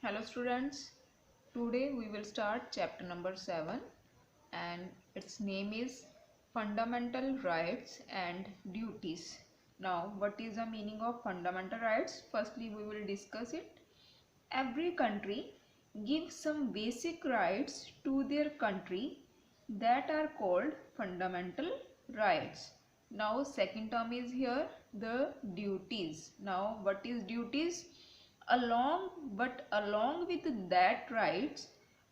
Hello students, today we will start chapter number 7 and its name is Fundamental Rights and Duties. Now what is the meaning of fundamental rights? Firstly we will discuss it. Every country gives some basic rights to their country that are called fundamental rights. Now second term is here the duties. Now what is duties? Along with that rights,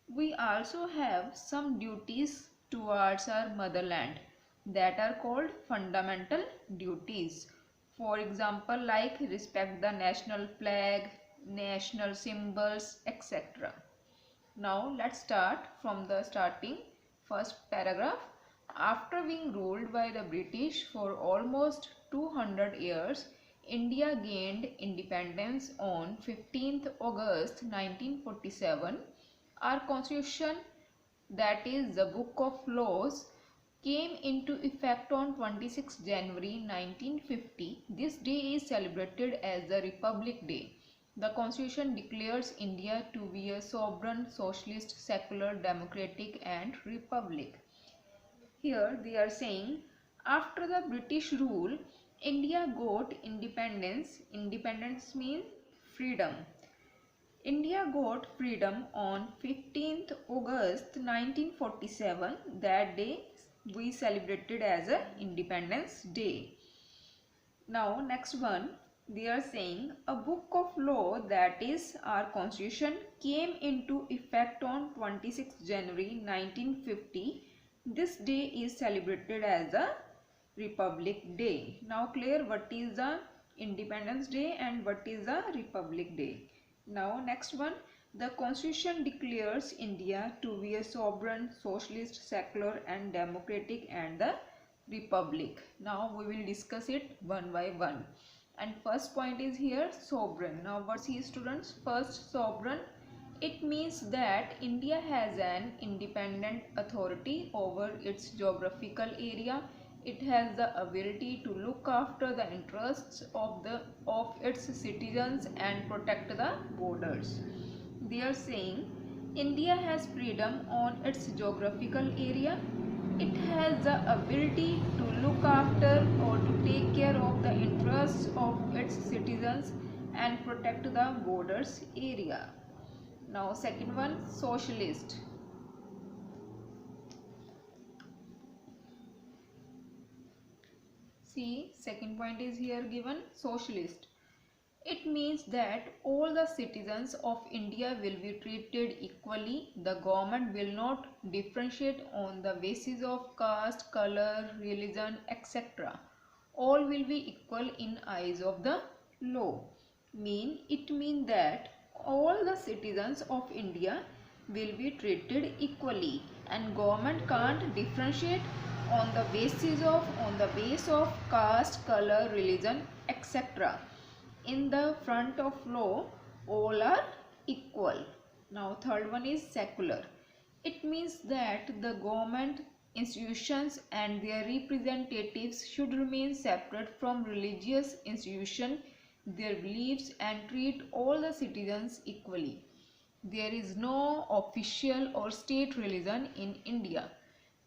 we also have some duties towards our motherland that are called fundamental duties. For example, like respect the national flag, national symbols, etc. Now let's start from the starting. First paragraph. After being ruled by the British for almost 200 years, India gained independence on 15th August 1947. Our constitution, that is the Book of Laws, came into effect on 26 January 1950. This day is celebrated as the Republic Day. The Constitution declares India to be a sovereign, socialist, secular, democratic and republic. Here they are saying after the British rule, India got independence. Independence means freedom. India got freedom on 15th August 1947. That day we celebrated as a Independence Day. Now next one, they are saying a book of law, that is our constitution, came into effect on 26 January 1950. This day is celebrated as a Republic Day. Now clear what is the Independence Day and what is the Republic Day. Now next one, the constitution declares India to be a sovereign, socialist, secular and democratic and the republic. Now we will discuss it one by one. And first point is here sovereign. Now what is students? First, sovereign. It means that India has an independent authority over its geographical area. It has the ability to look after the interests of its citizens and protect the borders. They are saying India has freedom on its geographical area. It has the ability to look after or to take care of the interests of its citizens and protect the borders area. Now second one, socialist. See, second point is here given, socialist. It means that all the citizens of India will be treated equally. The government will not differentiate on the basis of caste, color, religion, etc. All will be equal in eyes of the law. It means that all the citizens of India will be treated equally and government can't differentiate on the base of caste, color, religion, etc. In the front of law, all are equal. Now third one is secular. It means that the government institutions and their representatives should remain separate from religious institutions, their beliefs, and treat all the citizens equally. There is no official or state religion in India.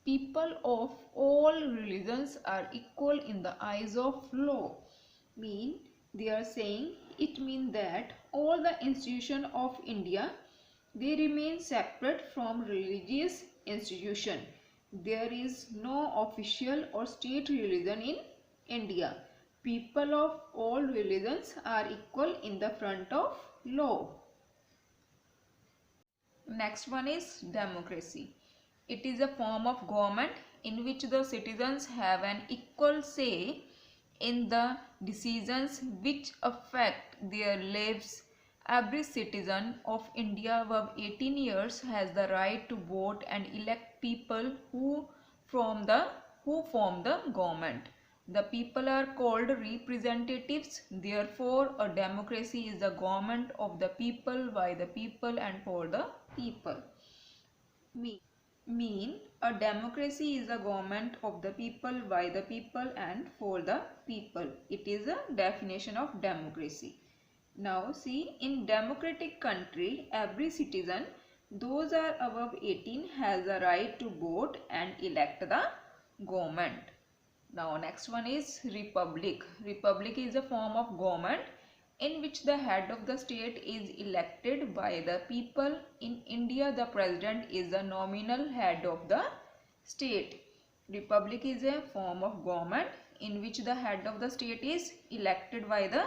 People of all religions are equal in the eyes of law. They are saying it means that all the institutions of India, they remain separate from religious institution. There is no official or state religion in India. People of all religions are equal in the front of law. Next one is democracy. It is a form of government in which the citizens have an equal say in the decisions which affect their lives. Every citizen of India above 18 years has the right to vote and elect people who form the government. The people are called representatives. Therefore, a democracy is the government of the people, by the people and for the people. A democracy is a government of the people, by the people and for the people. It is a definition of democracy. Now see, in democratic country, every citizen, those are above 18, has a right to vote and elect the government. Now next one is republic. Republic is a form of government in which the head of the state is elected by the people. In India, the president is the nominal head of the state. Republic is a form of government in which the head of the state is elected by the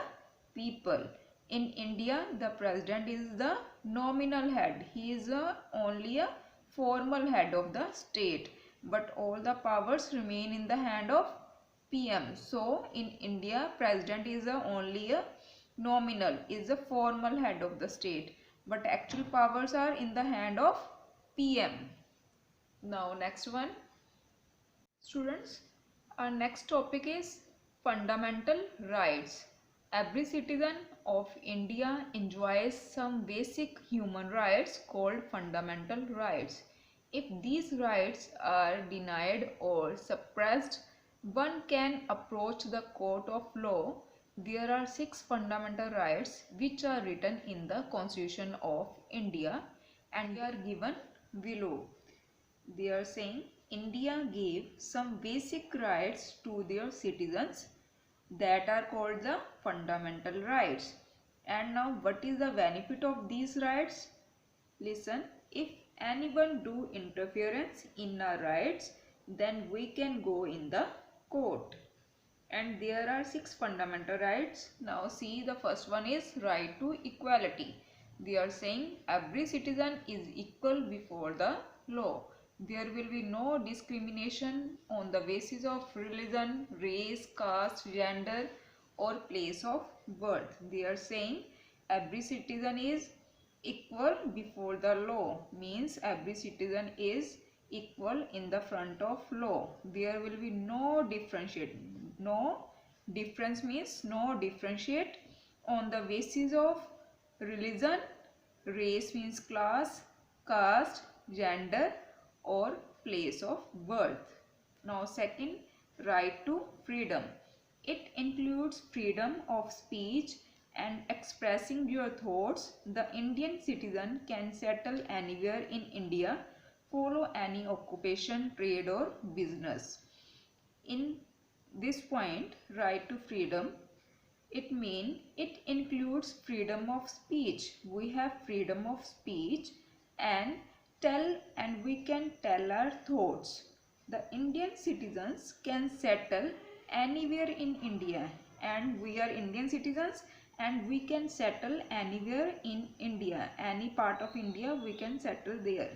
people. In India, the president is the nominal head. He is only a formal head of the state, but all the powers remain in the hand of PM. So in India, president is only a nominal, is a formal head of the state, but actual powers are in the hand of PM. Now next one, students, our next topic is fundamental rights. Every citizen of India enjoys some basic human rights called fundamental rights. If these rights are denied or suppressed, one can approach the court of law. There are 6 fundamental rights which are written in the Constitution of India and they are given below. They are saying India gave some basic rights to their citizens that are called the fundamental rights. And now what is the benefit of these rights? Listen, if anyone do interference in our rights, then we can go in the court. And there are 6 fundamental rights. Now see, the first one is right to equality. They are saying every citizen is equal before the law. There will be no discrimination on the basis of religion, race, caste, gender or place of birth. They are saying every citizen is equal before the law, means every citizen is equal in the front of law. There will be no differentiate. No difference means no differentiate on the basis of religion, race means class, caste, gender or place of birth. Now second, right to freedom. It includes freedom of speech and expressing your thoughts. The Indian citizen can settle anywhere in India, follow any occupation, trade or business. In this point, right to freedom, it includes freedom of speech. We have freedom of speech and we can tell our thoughts. The Indian citizens can settle anywhere in India and we are Indian citizens and we can settle anywhere in India. Any part of India we can settle there.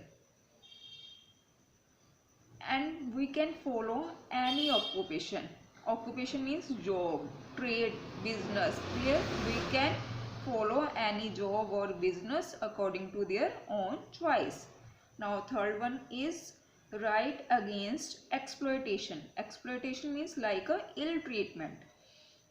And we can follow any occupation. Occupation means job, trade, business. Here we can follow any job or business according to their own choice. Now third one is right against exploitation. Exploitation means like a ill treatment.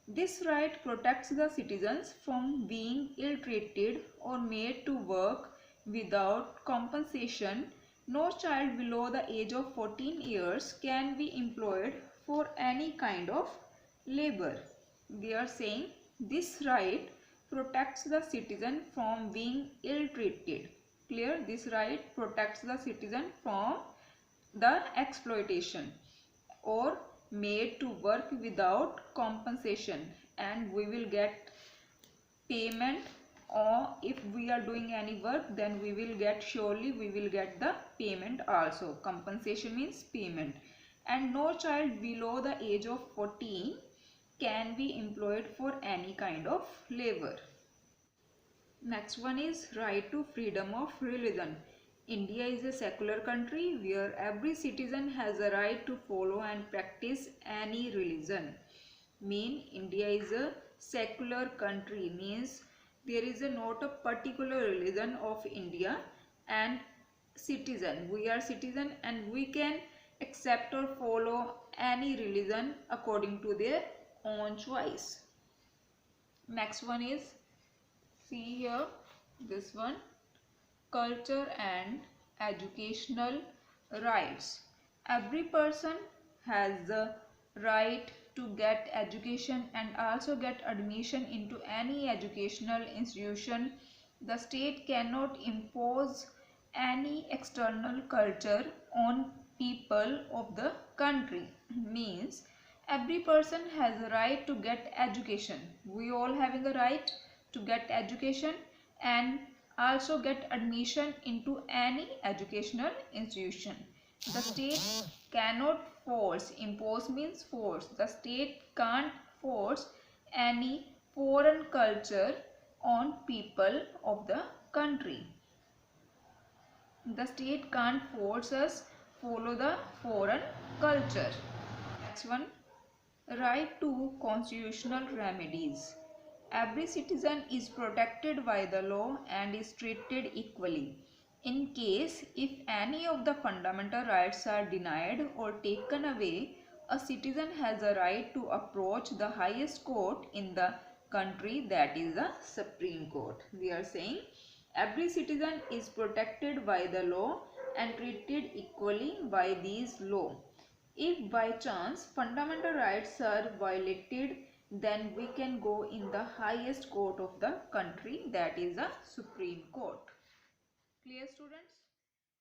This right protects the citizens from being ill-treated or made to work without compensation. No child below the age of 14 years can be employed for any kind of labor. They are saying this right protects the citizen from being ill-treated. Clear? This right protects the citizen from the exploitation or made to work without compensation, and we will get payment, or if we are doing any work then we will get, surely we will get the payment also. Compensation means payment. And no child below the age of 14 can be employed for any kind of labor. Next one is right to freedom of religion. India is a secular country where every citizen has a right to follow and practice any religion. India is a secular country, means there is not a particular religion of India, and citizen, we are citizen and we can accept or follow any religion according to their own choice. Next one is, see here, this one, culture and educational rights. Every person has the right to get education and also get admission into any educational institution. The state cannot impose any external culture on people of the country. Means every person has a right to get education. We all having a right to get education and also get admission into any educational institution. The state cannot force, impose means force. The state can't force any foreign culture on people of the country. The state can't force us follow the foreign culture. Next one, right to constitutional remedies. Every citizen is protected by the law and is treated equally. In case if any of the fundamental rights are denied or taken away, a citizen has a right to approach the highest court in the country, that is the Supreme Court. We are saying every citizen is protected by the law and treated equally by these law. If by chance fundamental rights are violated, then we can go in the highest court of the country, that is the Supreme Court. Clear, students?